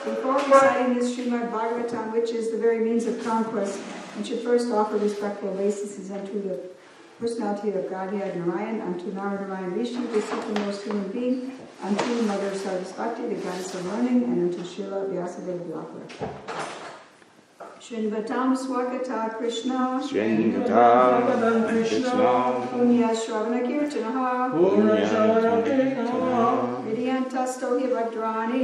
Before reciting this Srimad Bhagavatam, which is the very means of conquest, one should first offer respectful obeisances unto the personality of Godhead Narayan, unto Narayan Rishi, the supremest human being, unto Mother Sarasvati, the goddess of learning, and unto Srila Vyasadeva the author. Srinvatam Swakata Krishna Srinvatam Krishna Punya Shravana Kirtanaha Vidyantasto Hivadrani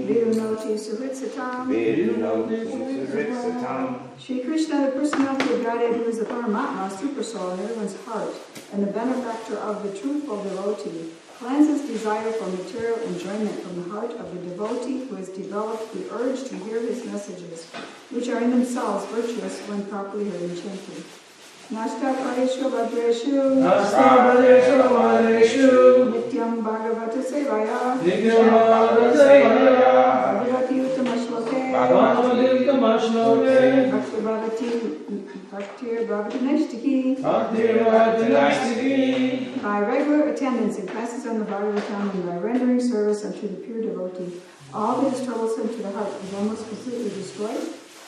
Vidunoti Suhritsatam Shri Krishna, the personality of Godhead, who is the Paramatma, super soul in everyone's heart, and the benefactor of the truthful devotee, cleanses desire for material enjoyment from the heart of the devotee who has developed the urge to hear his messages, which are in themselves virtuous when properly heard and chanted. Nasta Pareshu Bhadreshu Nityam Bhagavata Sevaya Bhagavati Uttamashloke Bhaktir Bhavatanashtaki. By regular attendance in classes on the Bhagavatam and by rendering service unto the pure devotee, all that is troublesome to the heart is almost completely destroyed,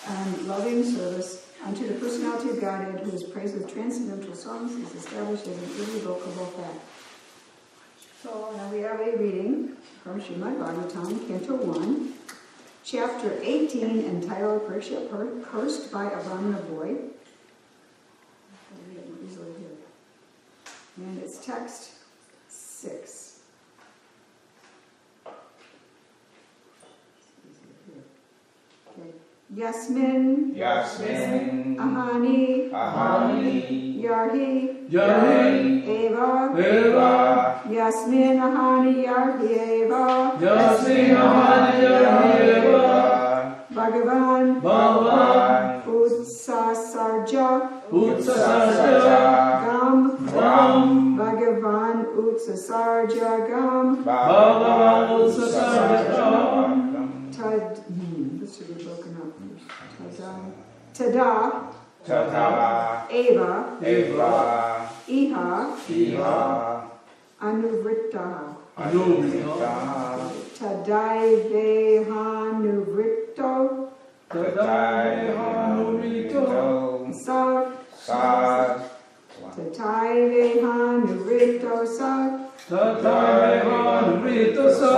and loving service unto the personality of Godhead, who is praised with transcendental songs, is established as an irrevocable fact. So now we have a reading from Srimad Bhagavatam, Canto 1, Chapter 18, entitled Cursed by a Brahmana Boy. read it more easily here. And it's text 6. Okay. Yasmin, Yasmin, Ahani, Ahani, Yarhi, Yarhi, Eva, Eva, Yasmin, Ahani, Yarhi, Eva, Yasmin, Ahani, Yarhi, Eva, Bhagavan, Bhagavan, Utsasarja, Utsasarja, Gam, Ram, Bhagavan, Utsasarja, Gam, Bhagavan, Utsasarja, Gam, Tad, this should be broken up. Tada, Tada, Eva, Eva, Iha, Iha, Anuvritta, Anuvritta, Tadaive Hanuvritto, Tadaivanuvritto, Sa, Sa, Tataive Hanuvritto Sa, Tataivanuvritto Sa,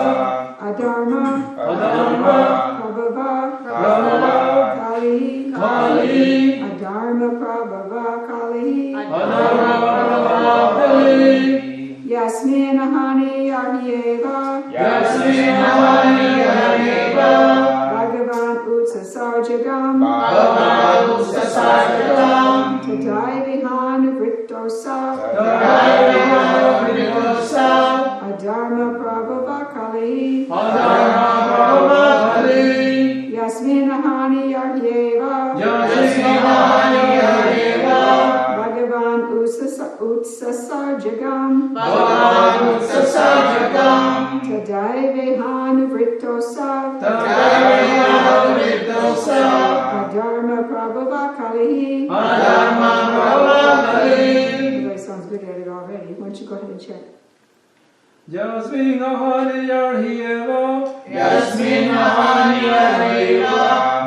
Adharma, Adharma, Prabhava, Prabhava, Kali, Kali, Adharma Prabhava Kali, Adharma, Prabhava, Kali, Yasmin Ahani Yahyeva, Yasmin, Ahani, Eva, Bhagavan Utsasarjagam, Bhagavan, Utsasarjagam, Tadai Vihan Vrittosa, Tadaivanuvritto Sa, Adharma Prabhava Kali, Adharma, Prabhava, Kali, Yasmin Ahani Yahyeva, Yasmin, Ahani, Eva, Bhagavan Utsasarjagam, Bhagavan, Utsasarjagam, Tadai Vihan Vrittosa, Tadaivanuvritto Sa, Adharma Prabhava Kali. Adharma, Prabhava, Kali, Everybody sounds good at it already. Why don't you go ahead and check? Yasmin, Ahani, Yarhi, Eva, Yasmin, Ahani, Eva,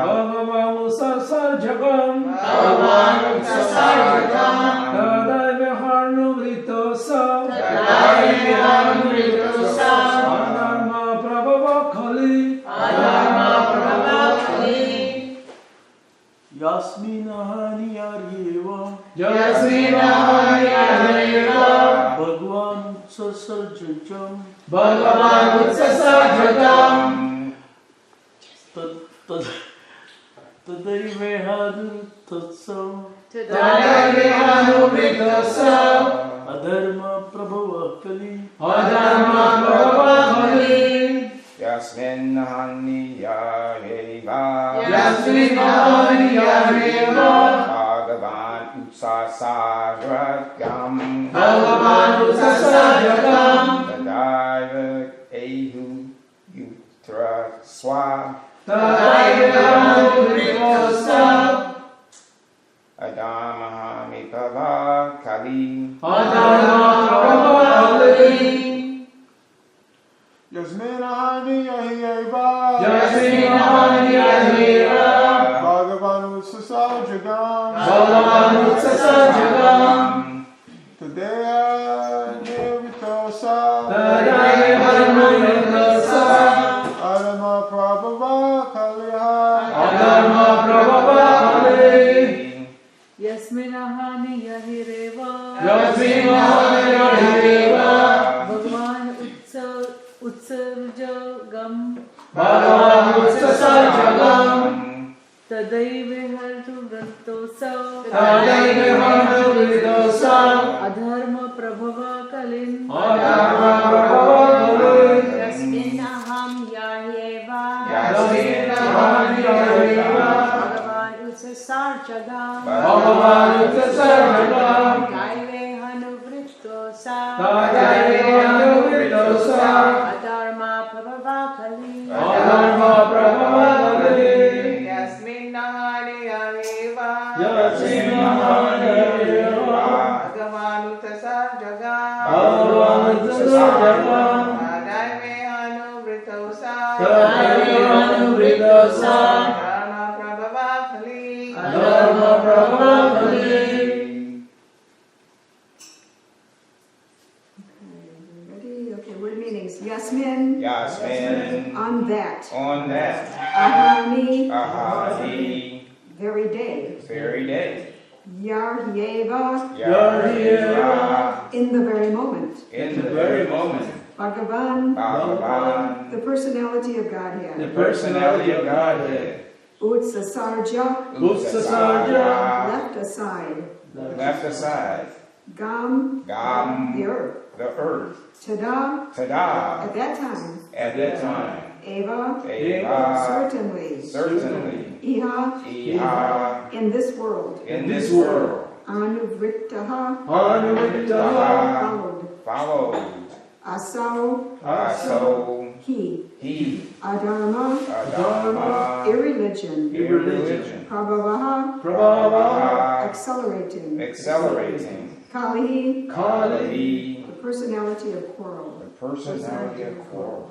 Bhagavan, Utsasarjagam, Bhagavan, Utsasarjagam, Tadaivanuvritto Sa, Tadaivanuvritto Sa, Adharma, Prabhava, Kali, Adharma, Prabhava, Kali, Yasmin Ahani Yariyeva, Yasmin, Ahani, Eva, Bhagwan Utsasarjagam, Bhagavan, Utsasarjagam, Tadaivehanu Tatsav, Tadaivanuvritto Sa, Adharma Prabhava Kali, Adharma, Prabhava, Kali, Yasmin, Ahani, Eva, Yasmin, Ahani, Eva, Bhagavan, Utsasarjagam, Bhagavan, Utsasarjagam, Tadaiva Ehu Yutra Swa, Tadaivanuvritto Sa, Adharma Prabhava Kali, Adharma, Prabhava, Kali, Yasmin Ahani Yahiyeva, Yasmin, Ahani, Eva, Bhagavan Utsasarjagam, Bhagavan, Utsasarjagam, Tadaya Nirvitosa, Tadaivanuvritto Sa, Adharma Prabhava Kaliha, Adharma, Prabhava, Kali, Yasmin Ahani Yahireva, Yasmin, Ahani, Eva, Bhagavan Utsarjagam, Bhagavan, Utsasarjagam, Tadaive Hartu Vrantosa, Tadaivanuvritto Sa, Adharma Prabhava Kalin, Adharma, Prabhava, Kali, Yasmin Aham Yahyeva, Yasmin, Ahani, Eva, Bhagavan Utsasarjagam, Bhagavan, Utsasarjagam, Daive Hanuvritto Sa, Tadaivanuvritto Sa, Adharma Prabhava Kali, Adharma, Prabhava, Kali, Yasmin Ahani Yahyeva, Yasmin, Ahani, Eva, Bhagavan Utsasarjagam, Bhagavan, Utsasarjagam, Tadaive Hanuvritto Sa, Tadaivanuvritto Sa, Adharma Prabhava Kali, Adharma, Prabhava, Kali. Ready? Okay, word meanings. Yasmin, Yasmin, on that. on that, Ahani, Ahani, very day. very day, Yahyeva, Yahyeva, in the very moment. in the very moment. Bhagavan, Bhagavan, the personality of Godhead. the personality of Godhead. Utsasarja, Utsasarja, left aside. left aside. Gam, Gam, the earth. the earth. Tada, Tada, at that time. at that time. Eva, Eva, certainly. certainly. Iha, Iha, in this world. in this world. Anuvrittaha, Anuvrittaha, followed. Followed. Asau, So he. he, Adharma, Adharma, irreligion. irreligion. Prabhavaha, Prabhava, accelerating. accelerating. Kali, Kali, the personality of quarrel. the personality of quarrel.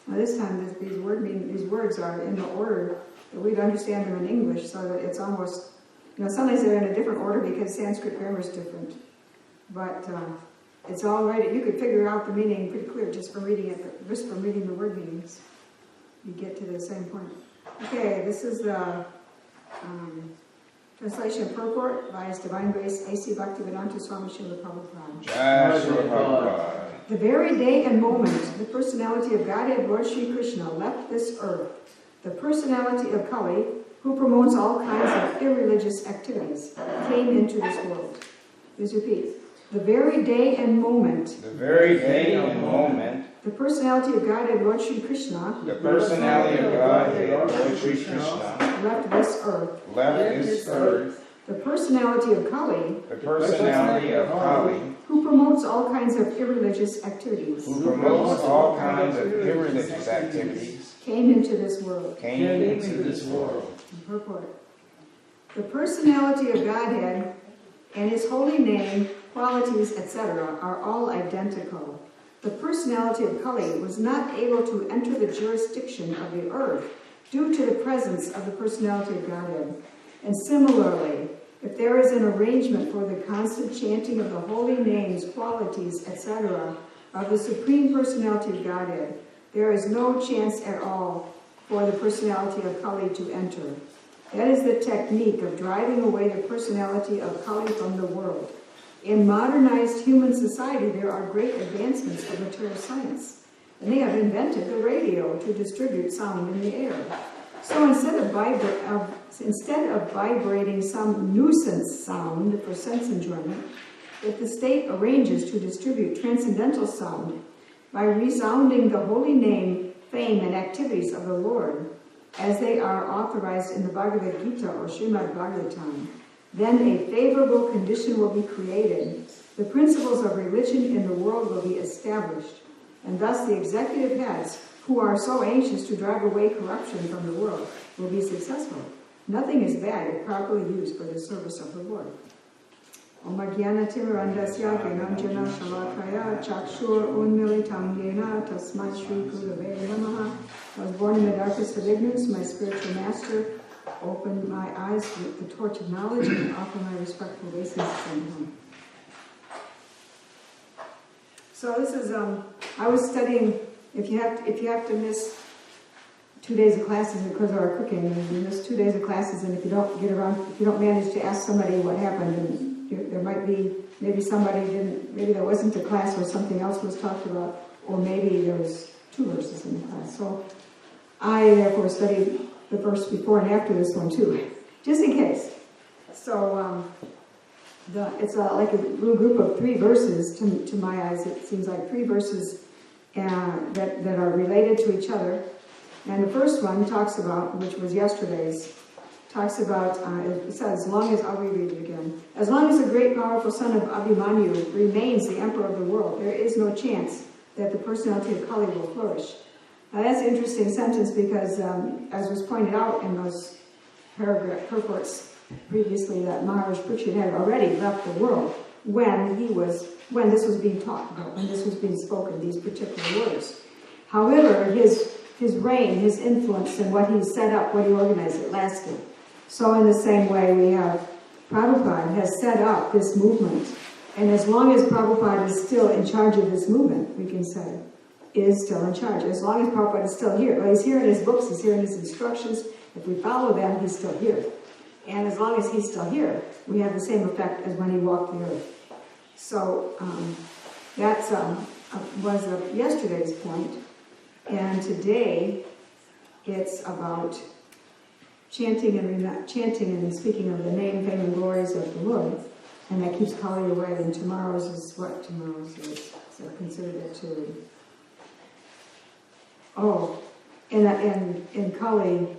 Now this time these words are in the order that we'd understand them in English, so that it's almost, sometimes they're in a different order because Sanskrit grammar is different. But it's all right. You could figure out the meaning pretty clear just from reading it, just from reading the word meanings. You get to the same point. Okay, this is the translation of purport by His Divine Grace A.C. Bhaktivedanta Swami Srila Prabhupada. Jai Shri Prabhupada. The very day and moment the personality of Godhead Lord Sri Krishna left this earth, the personality of Kali, who promotes all kinds of irreligious activities, came into this world. Please repeat. The very day and moment The very day and moment, the personality of Godhead Lord Sri Krishna the personality of Godhead, Lord Sri Krishna, left this earth, left this earth. the personality of Kali, The personality of Kali, who promotes all kinds of irreligious activities, who promotes all kinds of irreligious activities, came into this world. came into this world. Purport. The personality of Godhead and His holy name, qualities, etc. are all identical. The personality of Kali was not able to enter the jurisdiction of the earth due to the presence of the personality of Godhead. And similarly, if there is an arrangement for the constant chanting of the holy names, qualities, etc. of the Supreme Personality of Godhead, there is no chance at all for the personality of Kali to enter. That is the technique of driving away the personality of Kali from the world. In modernized human society, there are great advancements of material science, and they have invented the radio to distribute sound in the air. So instead of vibrating some nuisance sound for sense enjoyment, if the state arranges to distribute transcendental sound by resounding the holy name, fame, and activities of the Lord, as they are authorized in the Bhagavad Gita or Srimad Bhagavatam, then a favorable condition will be created. The principles of religion in the world will be established, and thus the executive heads, who are so anxious to drive away corruption from the world, will be successful. Nothing is bad if properly used for the service of the Lord. Om Jnana Timirandasya Gyananjana Shalakaya Chakshur Unmilitam Yena Tasmai Shri Gurave Namaha. I was born in the darkest of ignorance. My spiritual master opened my eyes with the torch of knowledge and offer my respectful obeisances unto him. So this is I was studying. If you have to miss 2 days of classes because of our cooking, and you miss 2 days of classes, and if you don't manage to ask somebody what happened, and there might be, maybe there wasn't a class or something else was talked about, or maybe there was 2 verses in the class. So I therefore studied the verse before and after this one too, just in case. So it's like a little group of 3 verses to my eyes. It seems like 3 verses that are related to each other. And the first one talks about, which was yesterday's, talks about, it says, I'll reread it again. As long as the great powerful son of Abhimanyu remains the emperor of the world, there is no chance that the personality of Kali will flourish. Now that's an interesting sentence because, as was pointed out in those purports previously, that Maharaj Parikshit had already left the world when this was being talked about, when this was being spoken, these particular words. However, his reign, his influence, and what he set up, what he organized, it lasted. So in the same way, we have Prabhupada has set up this movement, and as long as Prabhupada is still in charge of this movement, we can say, is still in charge. As long as Prabhupada is still here, well, he's here in his books, he's here in his instructions. If we follow them, he's still here. And as long as he's still here, we have the same effect as when he walked the earth. So that's was yesterday's point. And today, it's about chanting and speaking of the name, fame, and glories of the Lord. And that keeps Kali away. And tomorrow's is what? Tomorrow's is, so I considered it too. Oh, in Kali,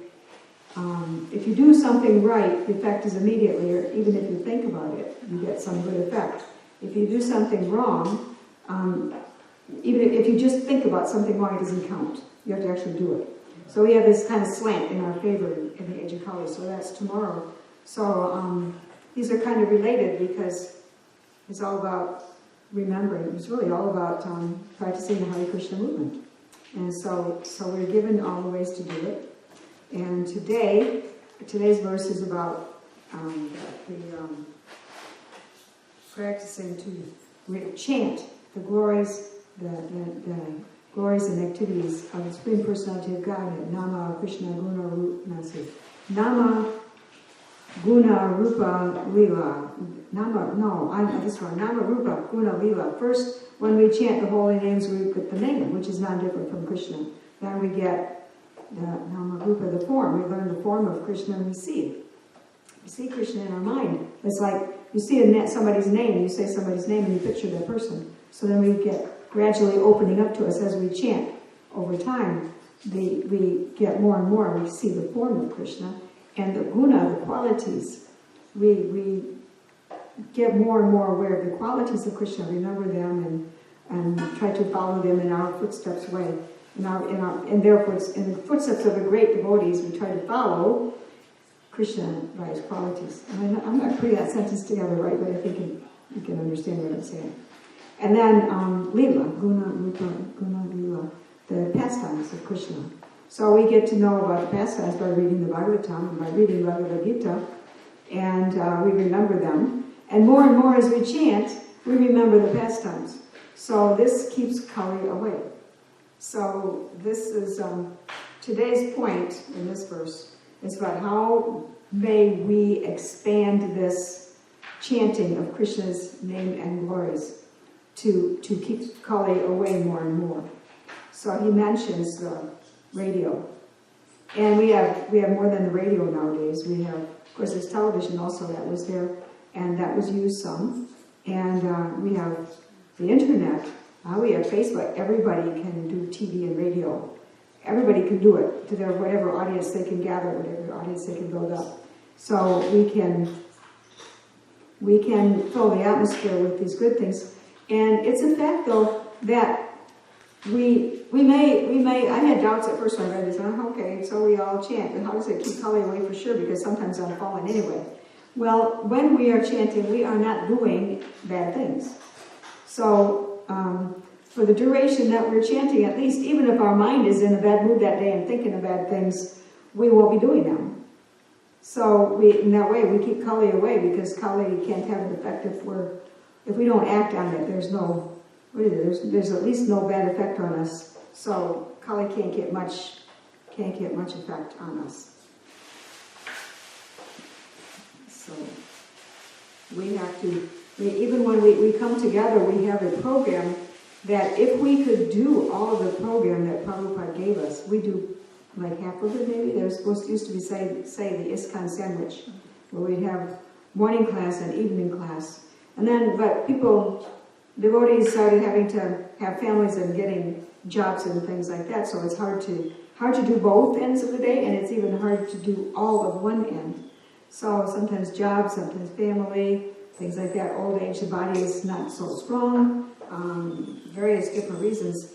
if you do something right, the effect is immediately, or even if you think about it, you get some good effect. If you do something wrong, even if you just think about something wrong, it doesn't count. You have to actually do it. So we have this kind of slant in our favor in the age of Kali, so that's tomorrow. So these are kind of related because it's all about remembering. It's really all about practicing the Hare Krishna movement. And so we're given all the ways to do it. And today's verse is about practicing to chant the glories, the glories and activities of the Supreme Personality of Godhead. Nama Krishna Guna Rupa. Nama Guna Rupa Lila. Nama Rupa Guna Lila. First, when we chant the holy names, we get the name, which is not different from Krishna. Then we get the Nama Rupa, the form. We learn the form of Krishna and we see. We see Krishna in our mind. It's like you see somebody's name, you say somebody's name and you picture that person. So then we get gradually opening up to us as we chant. Over time, we get more and more, we see the form of Krishna. And the guna, the qualities, we get more and more aware of the qualities of Krishna, remember them and try to follow them in our footsteps way. And therefore, in the footsteps of the great devotees, we try to follow Krishna by his qualities. I'm not putting that sentence together right, but I think you can understand what I'm saying. And then Lila, Guna, Rupa, Guna, Lila, the pastimes of Krishna. So we get to know about the pastimes by reading the Bhagavatam and by reading Bhagavad Gita, and we remember them. And more as we chant, we remember the pastimes. So this keeps Kali away. So this is today's point in this verse. It's about how may we expand this chanting of Krishna's name and glories to keep Kali away more and more. So he mentions the radio. And we have more than the radio nowadays. We have, of course, there's television also that was there, and that was used some. And we have the internet. We have Facebook. Everybody can do TV and radio. Everybody can do it to their whatever audience they can gather, whatever audience they can build up. So we can fill the atmosphere with these good things. And it's a fact, though, that we may, I had doubts at first when I read this. Okay, so we all chant, but how does it keep Kali away for sure? Because sometimes I'm falling anyway. Well, when we are chanting, we are not doing bad things. So, for the duration that we're chanting, at least, even if our mind is in a bad mood that day and thinking of bad things, we won't be doing them. So, in that way, we keep Kali away, because Kali can't have an effect if we don't act on it. There's at least no bad effect on us. So Kali can't get much effect on us. So we have to, even when we come together, we have a program that if we could do all of the program that Prabhupada gave us, we do like half of it maybe. There used to be, say the ISKCON sandwich, where we'd have morning class and evening class. And then, but devotees started having to have families and getting jobs and things like that, so it's hard to do both ends of the day, and it's even hard to do all of one end. So sometimes jobs, sometimes family, things like that. Old age, the body is not so strong, various different reasons.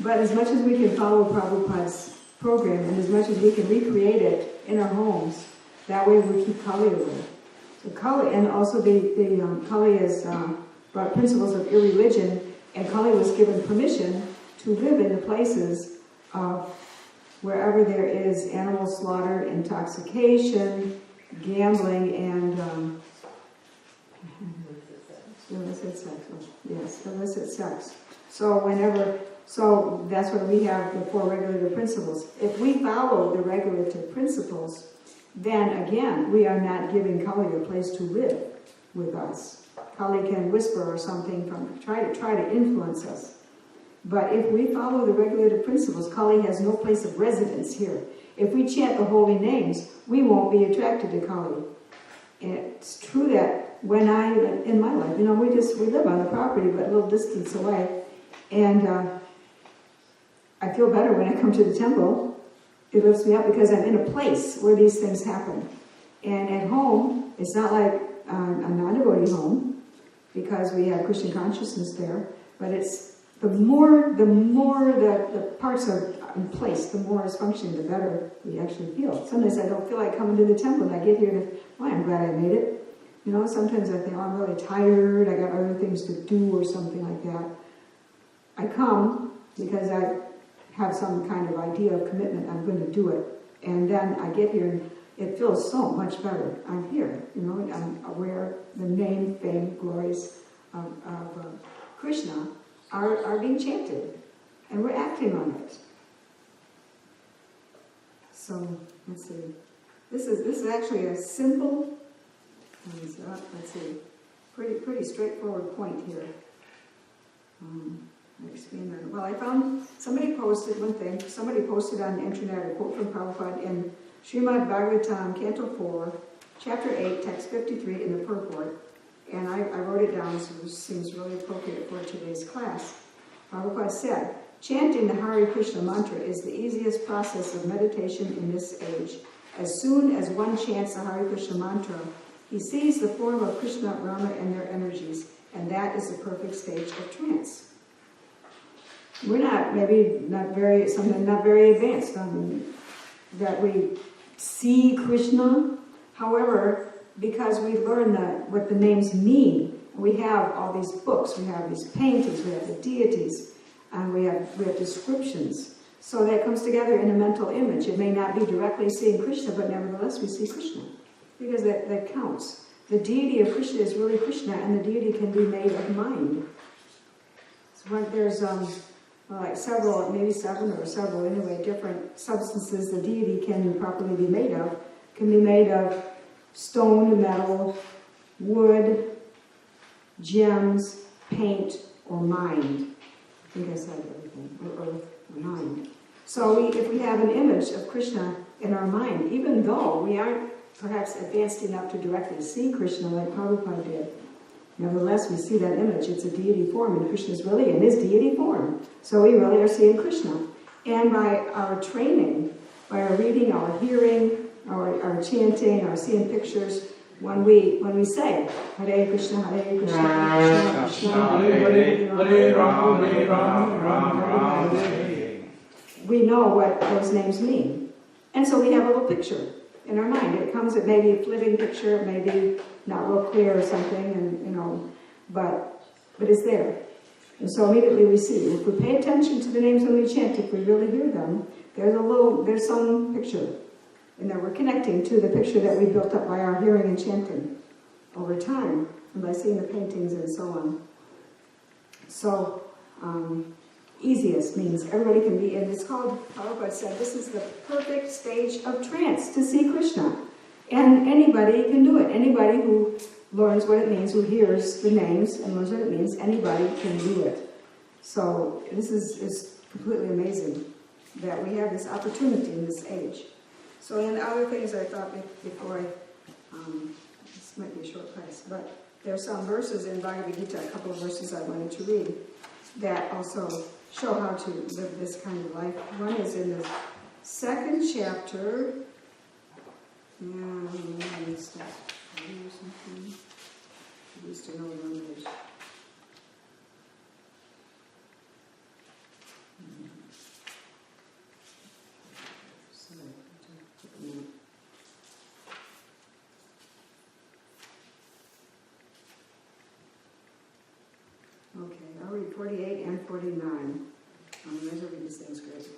But as much as we can follow Prabhupada's program, and as much as we can recreate it in our homes, that way we keep Kali away. So Kali, and also the Kali is brought principles of irreligion, and Kali was given permission to live in the places of wherever there is animal slaughter, intoxication, gambling, and illicit sex. Yes, illicit sex. So that's why we have the 4 regulative principles. If we follow the regulative principles, then again, we are not giving Kali a place to live with us. Kali can whisper or something try to influence us. But if we follow the regulative principles, Kali has no place of residence here. If we chant the holy names, we won't be attracted to Kali. And it's true that when in my life, we live on the property, but a little distance away, and I feel better when I come to the temple. It lifts me up because I'm in a place where these things happen. And at home, it's not like a non-devotee home, because we have Krishna consciousness there, but it's the more the parts are in place, the more it's functioning, the better we actually feel. Sometimes I don't feel like coming to the temple, and I get here and I'm glad I made it. Sometimes I think, I'm really tired, I got other things to do or something like that. I come because I have some kind of idea of commitment, I'm going to do it. And then I get here and it feels so much better. I'm here, I'm aware the name, fame, glories of Krishna are being chanted, and we're acting on it. So, let's see. This is actually a simple, let's see, pretty straightforward point here. Well, I found, somebody posted one thing, somebody posted on the internet a quote from Prabhupada in Srimad Bhagavatam, Canto 4, Chapter 8, Text 53 in the purport, and I wrote it down, so it seems really appropriate for today's class. Prabhupada said, chanting the Hare Krishna mantra is the easiest process of meditation in this age. As soon as one chants the Hare Krishna mantra, he sees the form of Krishna, Rama, and their energies, and that is the perfect stage of trance. We're not very advanced that we see Krishna. However, because we learn what the names mean, we have all these books, we have these paintings, we have the deities, and we have descriptions. So that comes together in a mental image. It may not be directly seeing Krishna, but nevertheless we see Krishna, because that counts. The deity of Krishna is really Krishna, and the deity can be made of mind. So there's like maybe seven or several anyway, different substances the deity can properly be made of. Can be made of stone, metal, wood, gems, paint, or mind. I think I said everything, or earth, or mind. So if we have an image of Krishna in our mind, even though we aren't perhaps advanced enough to directly see Krishna like Prabhupada did, nevertheless we see that image. It's a deity form, and Krishna is really in his deity form. So we really are seeing Krishna. And by our training, by our reading, our hearing, our chanting, our seeing pictures, when we say Hare Krishna, Hare Krishna, Krishna Krishna, Hare Rama, Hare Rama, Rama Rama, we know what those names mean. And so we have a little picture in our mind. It may be a flitting picture, it may be not real clear or something, and but it's there. And so immediately we see. If we pay attention to the names when we chant, if we really hear them, there's some picture. And that we're connecting to the picture that we built up by our hearing and chanting over time, and by seeing the paintings and so on. So, easiest means everybody can be in. It's called, Prabhupada said, this is the perfect stage of trance to see Krishna. And anybody can do it. Anybody who learns what it means, who hears the names and learns what it means, anybody can do it. So this is completely amazing that we have this opportunity in this age. So then other things I thought before this might be a short class, but there's some verses in Bhagavad Gita, a couple of verses I wanted to read, that also show how to live this kind of life. One is in the 2nd chapter. I used to know the language. Okay, I'll read 48 and 49. I'm going to read these things great.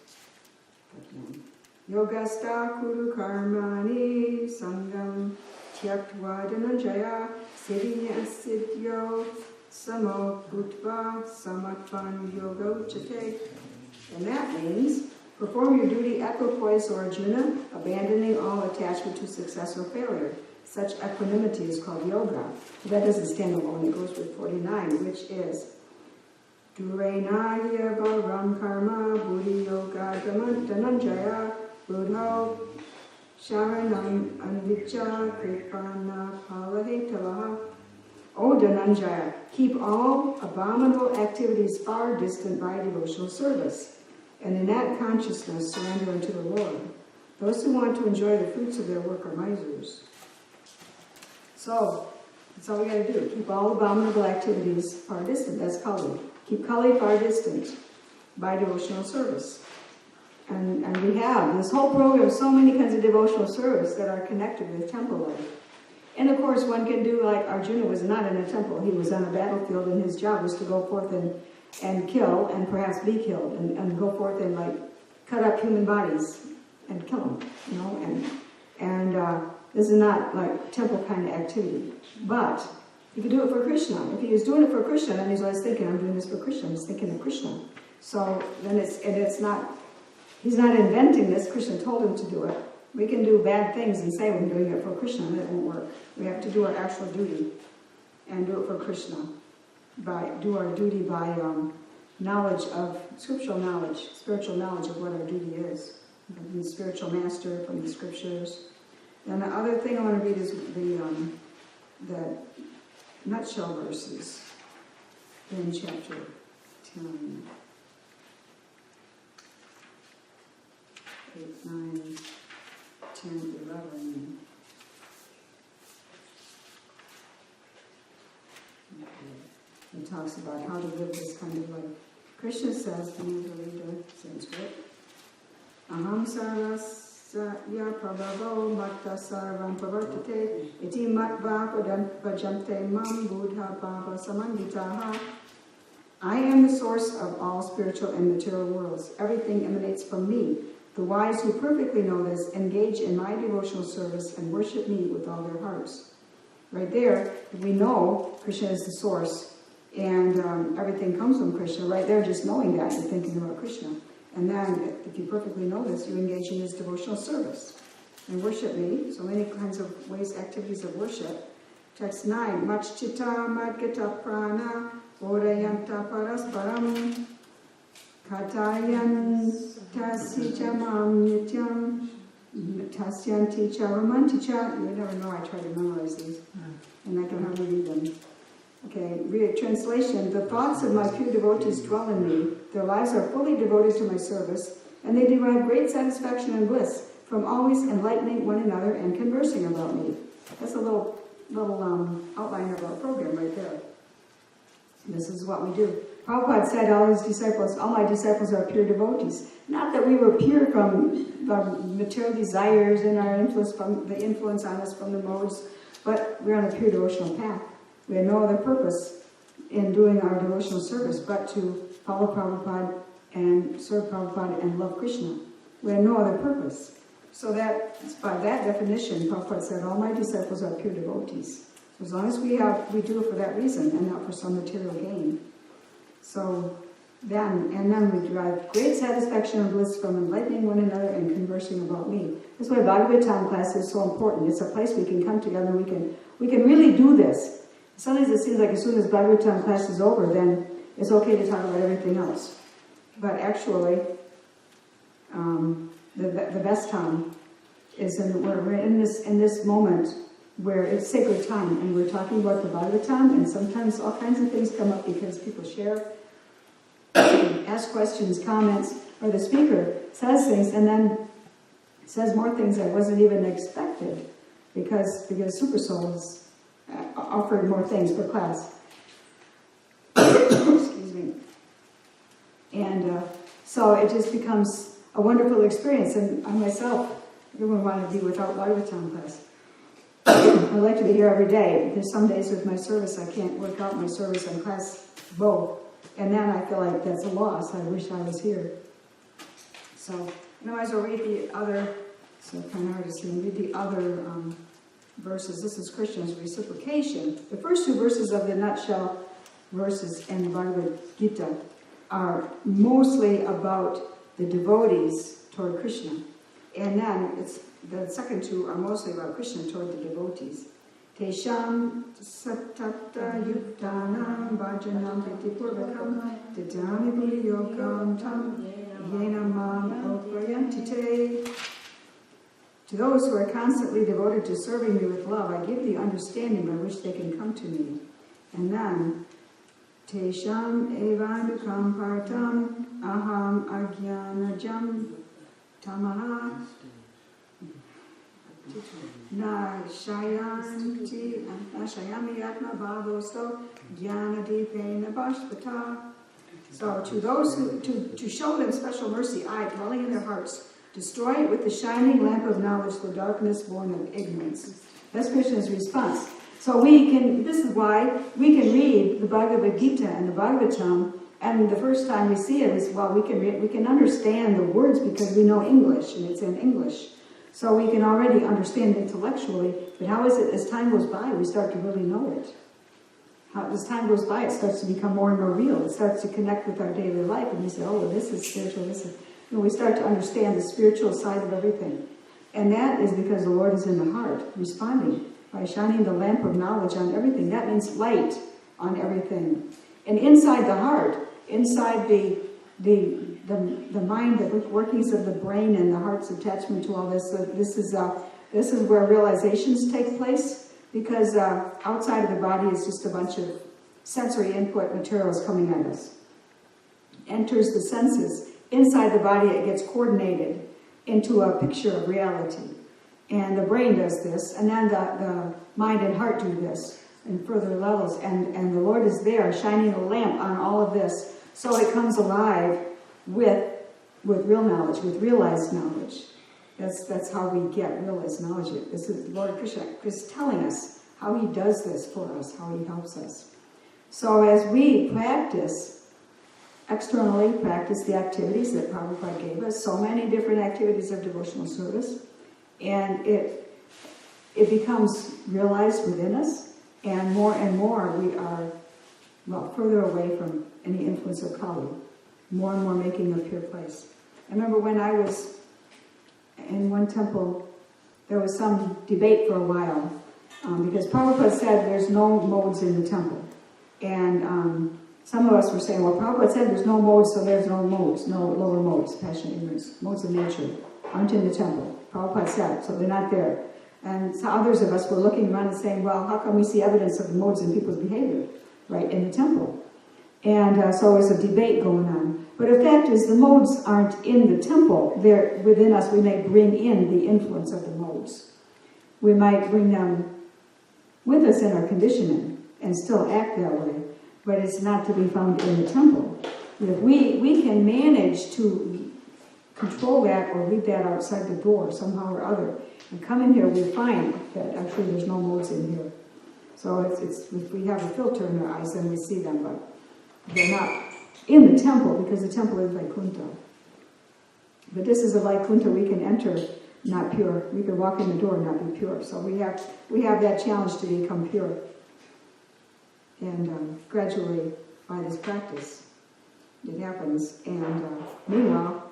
Yogasta kuru karmani sangam tyaktva dhananjaya siddhya siddhyo samo bhutva samatvan yoga uchate. And that means Perform your duty equipoise, or Arjuna, abandoning all attachment to success or failure. Such equanimity is called yoga. But that doesn't stand alone, it goes with 49, which is Durenaya Varam Karma Buddhi Yoga Dhananjaya Buddho Sharanam Anvicca Kripana Palahetavaha. O Dhananjaya, keep all abominable activities far distant by devotional service, and in that consciousness surrender unto the Lord. Those who want to enjoy the fruits of their work are misers. So, that's all we got to do. Keep all abominable activities far distant. That's Kali. Keep Kali far distant by devotional service. And we have this whole program, so many kinds of devotional service that are connected with temple life. And of course, one can do like Arjuna was not in a temple. He was on a battlefield, and his job was to go forth and kill, and perhaps be killed, and go forth and like cut up human bodies and kill them, you know. And this is not like temple kind of activity. But he could do it for Krishna. If he was doing it for Krishna, then he's always thinking, I'm doing this for Krishna. He's thinking of Krishna. So then it's not, he's not inventing this. Krishna told him to do it. We can do bad things and say we're doing it for Krishna, and it won't work. We have to do our actual duty and do it for Krishna. Do our duty by knowledge of, scriptural knowledge, spiritual knowledge of what our duty is. From the spiritual master, from the scriptures. And the other thing I want to read is the nutshell verses in chapter 10. 8, 9, 10, 11. Okay. It talks about how to live this kind of life. Krishna says, can you read the Sanskrit? Aham sarvasya prabhavo bhakta sarvam pravartate iti matva bhajante mam buddha bhava samanditaha. I am the source of all spiritual and material worlds. Everything emanates from me. The wise who perfectly know this engage in my devotional service and worship me with all their hearts. Right there, we know Krishna is the source, and everything comes from Krishna. Right there, just knowing that, you're thinking about Krishna. And then, if you perfectly know this, you engage in his devotional service and worship me. So many kinds of ways, activities of worship. Text 9, Machchita Madgata Prana Bodhayanta Parasparam Katayan Tasya Mam Nityam Tasyanti Charamanti Cha. You never know, I try to memorize these, and I can hardly read them. Okay, translation. The thoughts of my pure devotees dwell in me. Their lives are fully devoted to my service, and they derive great satisfaction and bliss from always enlightening one another and conversing about me. That's a little outline of our program right there. This is what we do. Prabhupada said all his disciples, all my disciples are pure devotees. Not that we were pure from the material desires and our influence from the influence on us from the modes, but we're on a pure devotional path. We have no other purpose in doing our devotional service but to follow Prabhupada and serve Prabhupada and love Krishna. We have no other purpose. So that's by that definition, Prabhupada said, all my disciples are pure devotees. So as long as we do it for that reason and not for some material gain. So then we derive great satisfaction and bliss from enlightening one another and conversing about me. That's why Bhagavatam class is so important. It's a place we can come together and we can really do this. Sometimes it seems like as soon as Bhagavatam class is over, then it's okay to talk about everything else. But actually, the best time is we're in this moment where it's sacred time, and we're talking about the Bhagavatam, and sometimes all kinds of things come up because people share, ask questions, comments, or the speaker says things, and then says more things that wasn't even expected because Super Soul has offered more things for class. Excuse me. And so it just becomes a wonderful experience, and I myself, everyone wanted to be without Bhagavatam class. I like to be here every day. There's some days with my service I can't work out my service and class both. And then I feel like that's a loss. I wish I was here. So, otherwise I'll read the other, so kind of hard to see, read the other verses. This is Krishna's reciprocation. The first two verses of the nutshell verses in the Bhagavad Gita are mostly about the devotees toward Krishna. And then the second two are mostly about Krishna toward the devotees. Tesham satata yuktanam bhajanam pritipurvakam titani puliyokam tam yena mam oprayantite. To those who are constantly devoted to serving me with love, I give the understanding by which they can come to me. And then, Tesham evanukam partam aham agyanajam tamaha na shayami atma bhavosto jnanadipena bhashpata. So to those who, to show them special mercy, I, dwelling in their hearts, destroy it with the shining lamp of knowledge, the darkness born of ignorance. That's Krishna's response. So this is why we can read the Bhagavad Gita and the Bhagavatam, and the first time we see it is, well, we can understand the words because we know English, and it's in English. So we can already understand intellectually, but how is it as time goes by, we start to really know it? As time goes by, it starts to become more and more real. It starts to connect with our daily life, and we say, oh, well, this is spiritual, this is... we start to understand the spiritual side of everything. And that is because the Lord is in the heart, responding by shining the lamp of knowledge on everything. That means light on everything. And inside the heart, inside the mind, the workings of the brain and the heart's attachment to all this, this is where realizations take place, because outside of the body is just a bunch of sensory input materials coming at us. Enters the senses. Inside the body, it gets coordinated into a picture of reality. And the brain does this, and then the mind and heart do this in further levels. And the Lord is there, shining a lamp on all of this, so it comes alive with real knowledge, with realized knowledge. That's how we get realized knowledge. This is Lord Krishna is telling us how he does this for us, how he helps us. So as we externally practice the activities that Prabhupada gave us, so many different activities of devotional service, and it becomes realized within us, and more we are, further away from any influence of Kali, more and more making a pure place. I remember when I was in one temple, there was some debate for a while, because Prabhupada said there's no modes in the temple, and some of us were saying, well, Prabhupada said there's no modes, so there's no modes, no lower modes, passion, ignorance, modes of nature aren't in the temple. Prabhupada said, so they're not there. And so others of us were looking around and saying, well, how come we see evidence of the modes in people's behavior, right, in the temple? And so there's a debate going on. But the fact is, the modes aren't in the temple. They're within us. We may bring in the influence of the modes. We might bring them with us in our conditioning and still act that way, but it's not to be found in the temple. If we can manage to control that or leave that outside the door somehow or other, and come in here, we find that actually there's no modes in here. So it's if we have a filter in our eyes, then we see them, but they're not in the temple, because the temple is Vaikuntha. But this is a Vaikuntha we can enter not pure. We can walk in the door and not be pure. So we have that challenge to become pure. And gradually, by this practice, it happens. And meanwhile,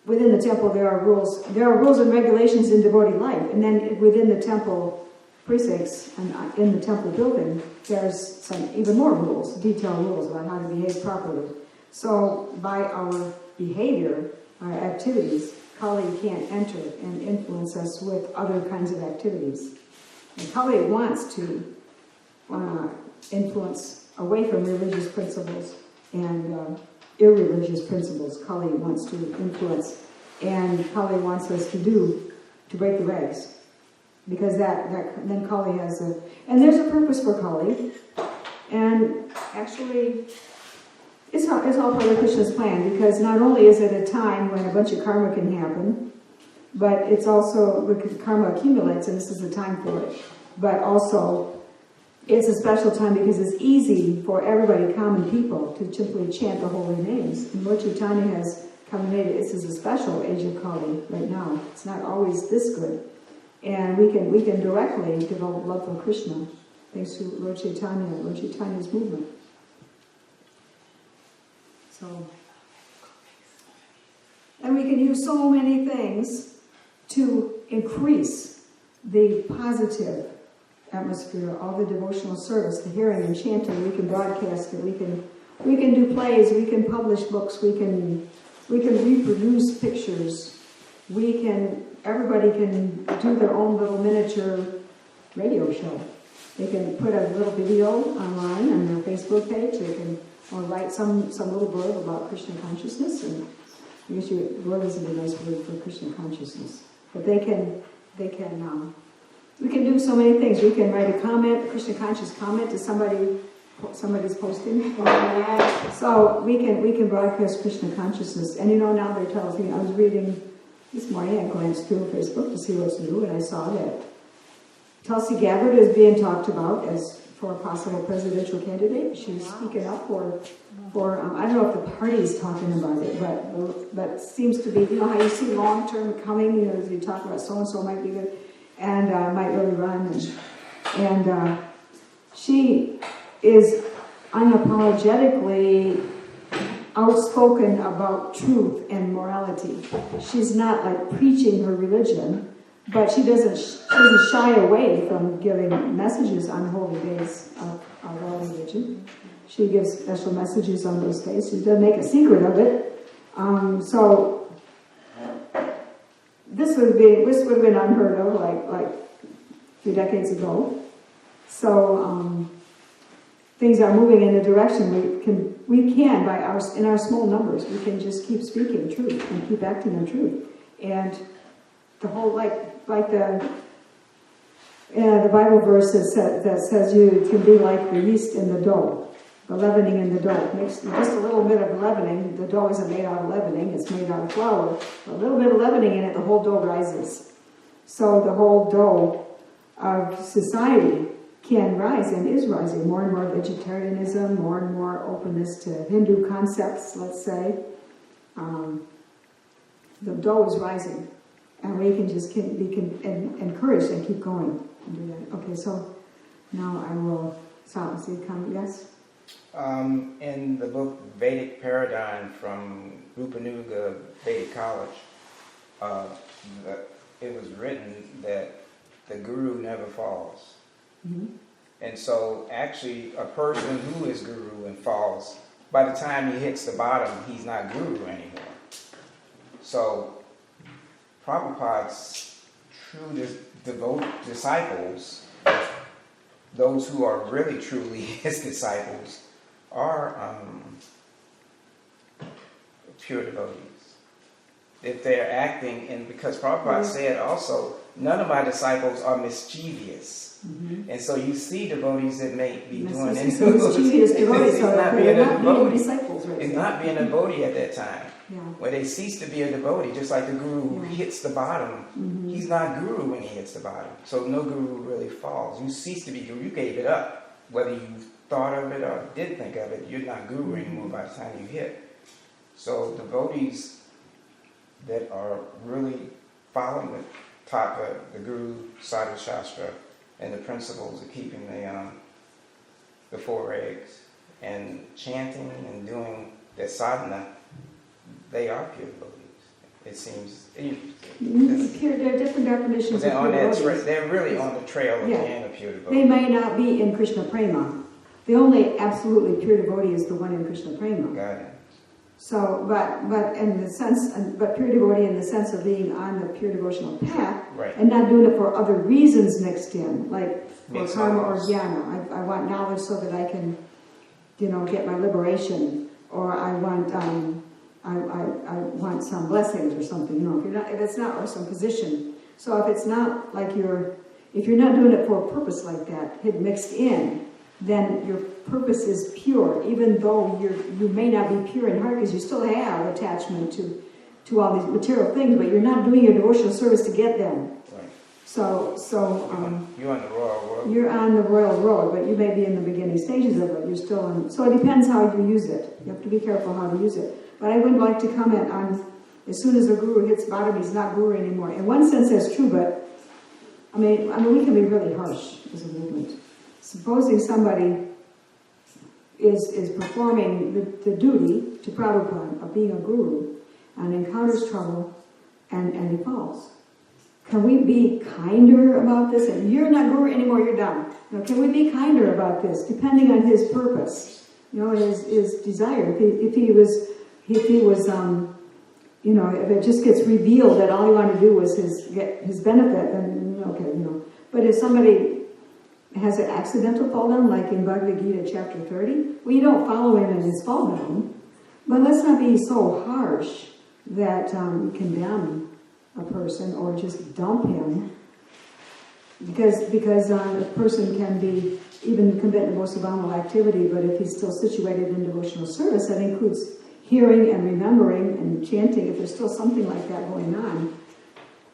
within the temple there are rules. There are rules and regulations in devotee life. And then within the temple precincts and in the temple building, there's some even more rules, detailed rules about how to behave properly. So by our behavior, our activities, Kali can't enter and influence us with other kinds of activities. And Kali wants to influence away from religious principles and irreligious principles. Kali wants to influence, and Kali wants us to break the regs. Because then Kali has and there's a purpose for Kali, and actually it's all part of Krishna's plan, because not only is it a time when a bunch of karma can happen, but it's also, karma accumulates and this is the time for it, but also it's a special time because it's easy for everybody, common people, to simply chant the holy names. And Lord Chaitanya has culminated, this is a special age of Kali right now. It's not always this good. And we can directly develop love for Krishna thanks to Lord Chaitanya's movement. So, And we can use so many things to increase the positive atmosphere, all the devotional service, the hearing and chanting. We can broadcast it. We can do plays. We can publish books. We can reproduce pictures. Everybody can do their own little miniature radio show. They can put a little video online on their Facebook page. They can or write some little blurb about Krishna consciousness. And I guess blurb isn't a nice word for Krishna consciousness, but we can do so many things. We can write a comment, a Krishna conscious comment to somebody's posting. So we can broadcast Krishna consciousness. And now they're telling me, I was reading this morning, I glanced through Facebook to see what's new, and I saw that Tulsi Gabbard is being talked about for a possible presidential candidate. She's speaking up for I don't know if the party's talking about it, but seems to be, how you see long-term coming, as you talk about so-and-so might be good, and might really run. And she is unapologetically outspoken about truth and morality. She's not like preaching her religion, but she doesn't shy away from giving messages on holy days of our religion. She gives special messages on those days. She doesn't make a secret of it. So this would have been unheard of like a few decades ago. So things are moving in a direction we can in our small numbers, we can just keep speaking truth and keep acting in truth. And the whole like the Bible verse that says you can be like the yeast in the dough, the leavening in the dough. Mix just a little bit of leavening. The dough isn't made out of leavening; it's made out of flour. A little bit of leavening in it, the whole dough rises. So the whole dough of society can rise and is rising. More and more vegetarianism, more and more openness to Hindu concepts. Let's say the dough is rising. And we can just be encouraged and keep going and do that. Okay, so now I will stop and see a comment. Yes? In the book Vedic Paradigm from Rupanuga Vedic College, it was written that the guru never falls. Mm-hmm. And so actually a person who is guru and falls, by the time he hits the bottom, he's not guru anymore. So Prabhupada's true disciples, those who are really truly his disciples, are pure devotees. If they're acting, and because Prabhupada said also, none of my disciples are mischievous. Mm-hmm. And so you see devotees that may be doing anything. Mischievous devotees, so not being a devotee. Disciples, right? It's not being a devotee at that time. Yeah. When they cease to be a devotee, just like the guru who hits the bottom, he's not guru when he hits the bottom. So no guru really falls. You cease to be guru. You gave it up. Whether you thought of it or did think of it, you're not guru anymore by the time you hit. So devotees that are really following the tapa, the guru, sadhu shastra, and the principles of keeping the 4 eggs and chanting and doing their sadhana, they are pure devotees. It seems. There are different definitions of pure devotees. They're really on the trail again of pure devotees. They may not be in Krishna Prema. The only absolutely pure devotee is the one in Krishna Prema. Got it. So, but in the sense, but pure devotee in the sense of being on the pure devotional path, right, and not doing it for other reasons mixed in, like for karma or jnana. I want knowledge so that I can, get my liberation, or I want I want some blessings or something. If it's not, or some position. So if it's not like if you're not doing it for a purpose like that, mixed in, then your purpose is pure, even though you may not be pure in heart, because you still have attachment to all these material things, but you're not doing your devotional service to get them. Right. So you're on the royal road. You're on the royal road, but you may be in the beginning stages of it. You're still on. So it depends how you use it. You have to be careful how to use it. But I would like to comment on, as soon as a guru hits bottom, he's not guru anymore. In one sense, that's true, but I mean, we can be really harsh as a movement. Supposing somebody is performing the duty to Prabhupada of being a guru, and encounters trouble, and he falls. Can we be kinder about this? And you're not guru anymore, you're done. You know, can we be kinder about this, depending on his purpose? You know, his desire. If he was, you know, if it just gets revealed that all he wanted to do was get his benefit, then okay, you know. But if somebody has an accidental fall down, like in Bhagavad Gita chapter 30, well, you don't follow him in his fall down. But let's not be so harsh that we condemn a person or just dump him, because a person can be even commit the most abominable activity, but if he's still situated in devotional service, that includes hearing and remembering and chanting. If there's still something like that going on,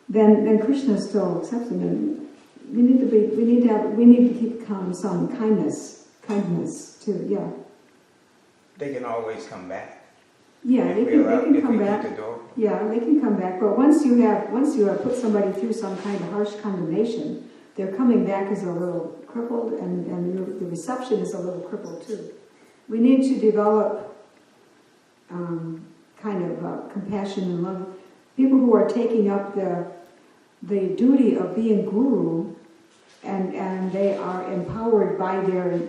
then Krishna still accepts him. And we need to keep some kindness too. Yeah. They can always come back. Yeah, they can come back. Yeah, they can come back. But once you have put somebody through some kind of harsh condemnation, their coming back is a little crippled, and the reception is a little crippled too. We need to develop compassion and love. People who are taking up the duty of being guru, and they are empowered by their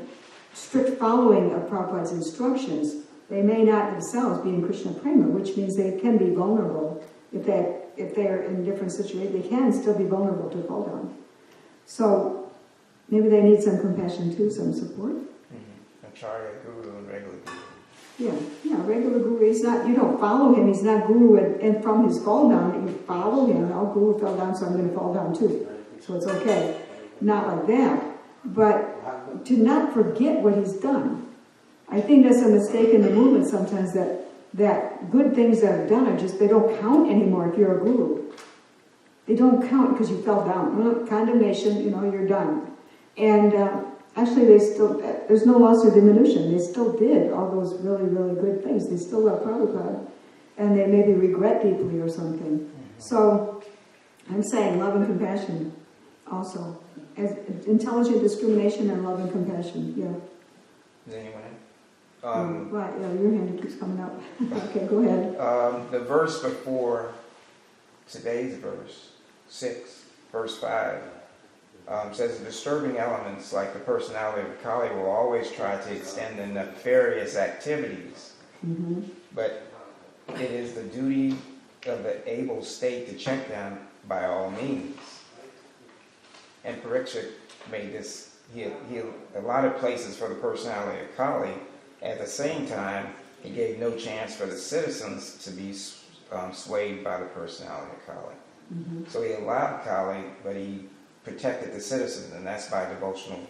strict following of Prabhupada's instructions. They may not themselves be in Krishna Prema, which means they can be vulnerable. If they're in different situations, they can still be vulnerable to fall down. So maybe they need some compassion too, some support. Mm-hmm. Acharya, guru, and regular guru. Yeah, regular guru. You don't follow him. He's not guru, and from his fall down, you follow him. Oh, guru fell down, so I'm going to fall down too. So it's okay. Not like that. But to not forget what he's done. I think that's a mistake in the movement sometimes, that good things that are done they don't count anymore if you're a guru. They don't count because you fell down. Condemnation, you're done. And actually there's no loss or diminution. They still did all those really, really good things. They still love Prabhupada. And they maybe regret deeply or something. Mm-hmm. So I'm saying love and compassion also. As intelligent discrimination and love and compassion, yeah. Is anyone in? Right, yeah, your hand keeps coming up. Okay, go ahead. The verse before today's verse, 6, verse 5, says the disturbing elements like the personality of Kali will always try to extend the nefarious activities. Mm-hmm. But it is the duty of the able state to check them by all means. And Parikshit made this, he allotted places for the personality of Kali. At the same time, he gave no chance for the citizens to be swayed by the personality of Kali. Mm-hmm. So he allowed Kali, but he protected the citizens, and that's by devotional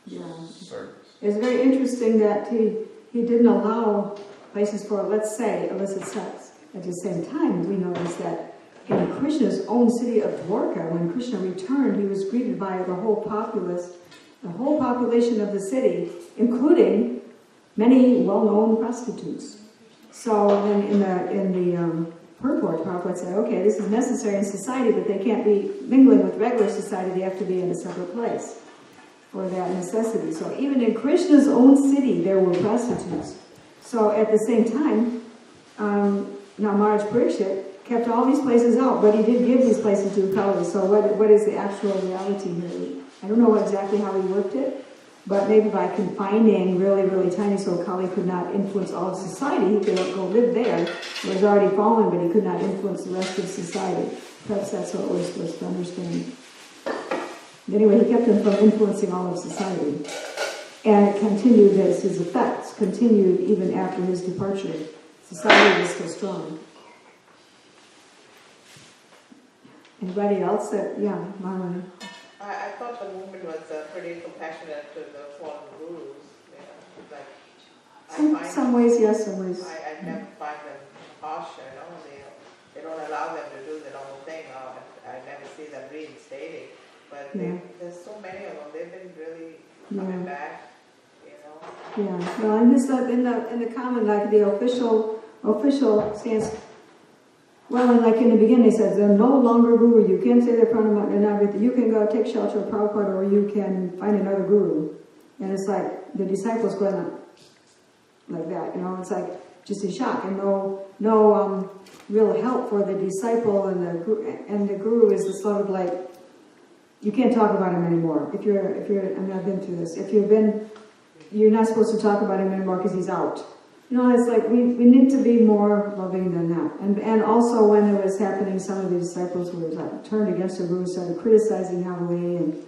service. It's very interesting that he didn't allow places for, let's say, illicit sex. At the same time, we notice that in Krishna's own city of Dwarka, when Krishna returned, he was greeted by the whole population of the city, including many well-known prostitutes. So then in the purport, Prabhupada said, okay, this is necessary in society, but they can't be mingling with regular society. They have to be in a separate place for that necessity. So even in Krishna's own city, there were prostitutes. So at the same time, now Maharaj Parikshit kept all these places out, but he did give these places to Kali. So what is the actual reality here? I don't know exactly how he worked it, but maybe by confining really, really tiny so Kali could not influence all of society, he could go live there. It was already fallen, but he could not influence the rest of society. Perhaps that's what we're supposed to understand. Anyway, he kept him from influencing all of society. And it continued, his effects continued even after his departure. Society was still strong. Anybody else that, Marlon? I thought the movement was pretty compassionate to the fallen gurus. Some ways, yes, some ways. I never find them harsh, they don't allow them to do their own thing. I never see them reinstating. But there's so many of them. They've been really coming back. Yeah. Well, and this in the common, like the official stance. Well, and like in the beginning, they said they're no longer guru. You can't say they're pranama and everything. You can go take shelter of Prabhupada, or you can find another guru. And it's like the disciples going up like that. It's like just in shock, and no real help for the disciple, and the guru is the sort of like, you can't talk about him anymore. If you're, I mean, I've been through this. You're not supposed to talk about him anymore because he's out. You know, it's like we need to be more loving than that. And also when it was happening, some of the disciples were like turned against the guru, started criticizing heavily, and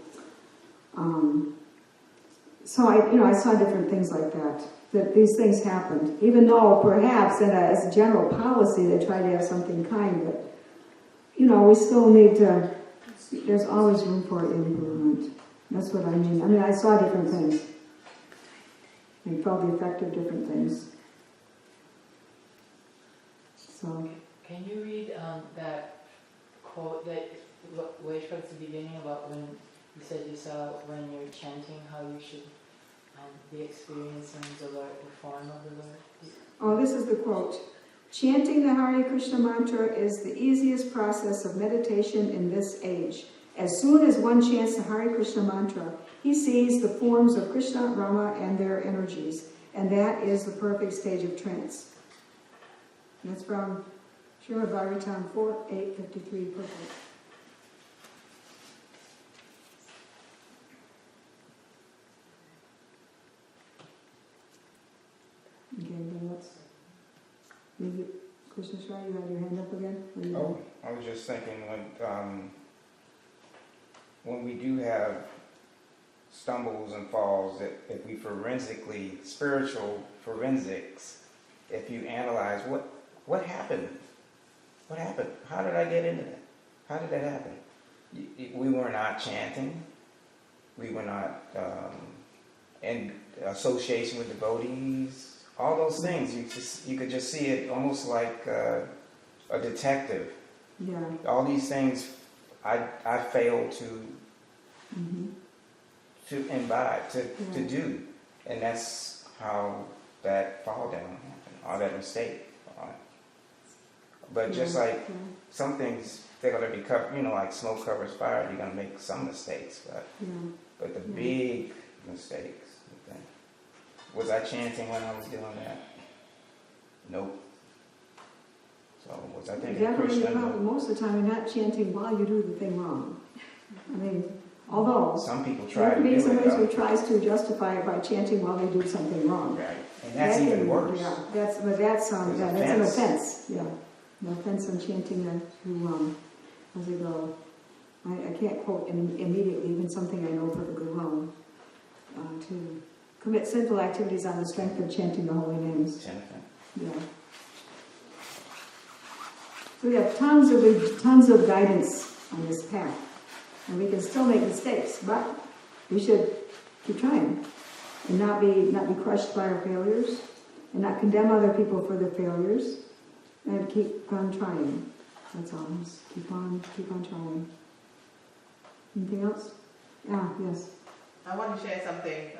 so I saw different things like that these things happened. Even though perhaps as a general policy they try to have something kind, but we still need to. There's always room for improvement. That's what I mean. I mean, I saw different things and felt the effect of different things. So, can you read that quote that way from the beginning about when you said you saw when you're chanting how you should be experiencing the Lord, the form of the Lord? oh, this is the quote. Chanting the Hare Krishna mantra is the easiest process of meditation in this age. As soon as one chants the Hare Krishna mantra, he sees the forms of Krishna, Rama, and their energies, and that is the perfect stage of trance. And that's from Srimad Bhagavatam 4:853, perfect. Okay, then let's... Krishna Shah, you had your hand up again? Oh, I was just thinking when we do have stumbles and falls, that if we spiritual forensics, if you analyze what happened? What happened? How did I get into that? How did that happen? We were not chanting. We were not in association with devotees. All those things, you could just see it almost like a detective. Yeah. All these things I failed to imbibe, to do. And that's how that fall down happened, all that mistake. But just like some things, they're going to be covered, like smoke covers fire, you're going to make some mistakes. But the big mistakes, was I chanting when I was doing that? Nope. So was I thinking Krishna? Most of the time you're not chanting while you do the thing wrong. I mean, although some people try to do there it. somebody who tries to justify it by chanting while they do something wrong. Right. And that's even worse. Yeah, that's an offense. Yeah, an offense on chanting as they go. I can't quote immediately, even something I know perfectly well, to commit sinful activities on the strength of chanting the holy names. Yeah. So we have tons of guidance on this path, and we can still make mistakes, but we should keep trying and not be crushed by our failures, and not condemn other people for their failures, and keep on trying. That's all. Just keep on trying. Anything else? Yes. I want to share something.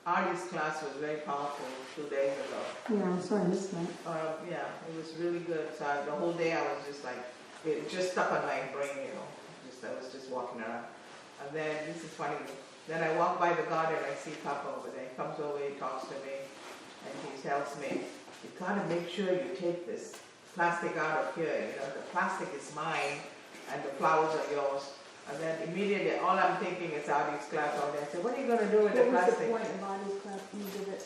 Artist class was very powerful 2 days ago. Yeah, I'm sorry I missed that. Yeah, it was really good. So the whole day I was just like, it just stuck on my brain, I was just walking around. And then, this is funny, then I walk by the garden, I see Papa over there. He comes over, he talks to me, and he tells me, you gotta make sure you take this plastic out of here. The plastic is mine, and the flowers are yours. And then immediately, all I'm thinking is Adi's class all day. I said, what are you going to do with the plastic? What was the point of Adi's class? Can you give it?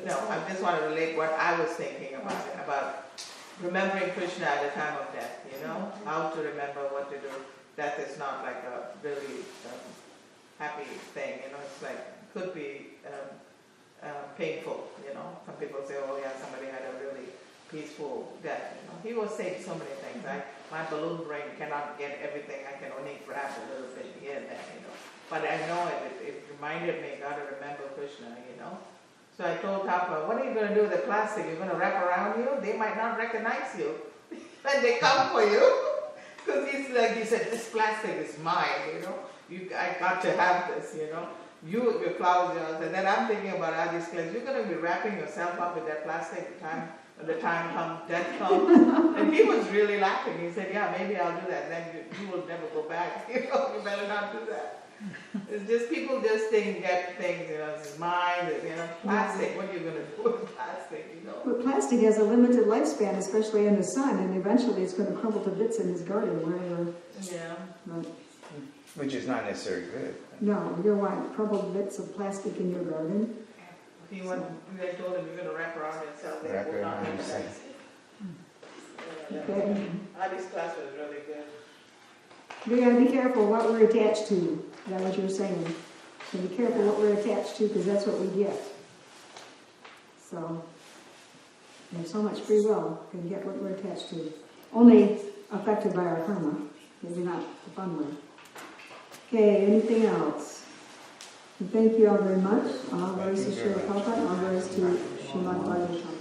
No, I just want to relate what I was thinking about it, about remembering Krishna at the time of death, how to remember what to do. Death is not like a really happy thing, it's like, could be painful, Some people say, oh yeah, somebody had a really peaceful death, He was saying so many things. My balloon brain cannot get everything. I can only grab a little bit here and there, But I know it reminded me, got to remember Krishna, So I told Papa, what are you going to do with the plastic? You're going to wrap around you? They might not recognize you when they come for you. Because he said, this plastic is mine, I got to have this, You, your flowers, yours. And then I'm thinking about Adi's class. You're going to be wrapping yourself up with that plastic when the time comes, death comes. And he was really laughing. He said, yeah, maybe I'll do that. Then you will never go back. You better not do that. It's just people just get things, it's mine, plastic, what are you gonna do with plastic, But plastic has a limited lifespan, especially in the sun, and eventually it's going to crumble to bits in his garden wherever. Yeah. But Which is not necessarily good. no, you don't want crumbled bits of plastic in your garden. He went, they told him you're gonna wrap around yourself, they Wrap will it not around make yourself. sense. Okay. Ali's class was really good. We gotta be careful what we're attached to. Is that what you were saying? So be careful what we're attached to, because that's what we get. So, we have so much free will, we can get what we're attached to. Only affected by our karma, maybe not the fun way. Okay, anything else? And thank you all very much. All glories to Srila Prabhupada, all glories to Srimad Bhagavatam.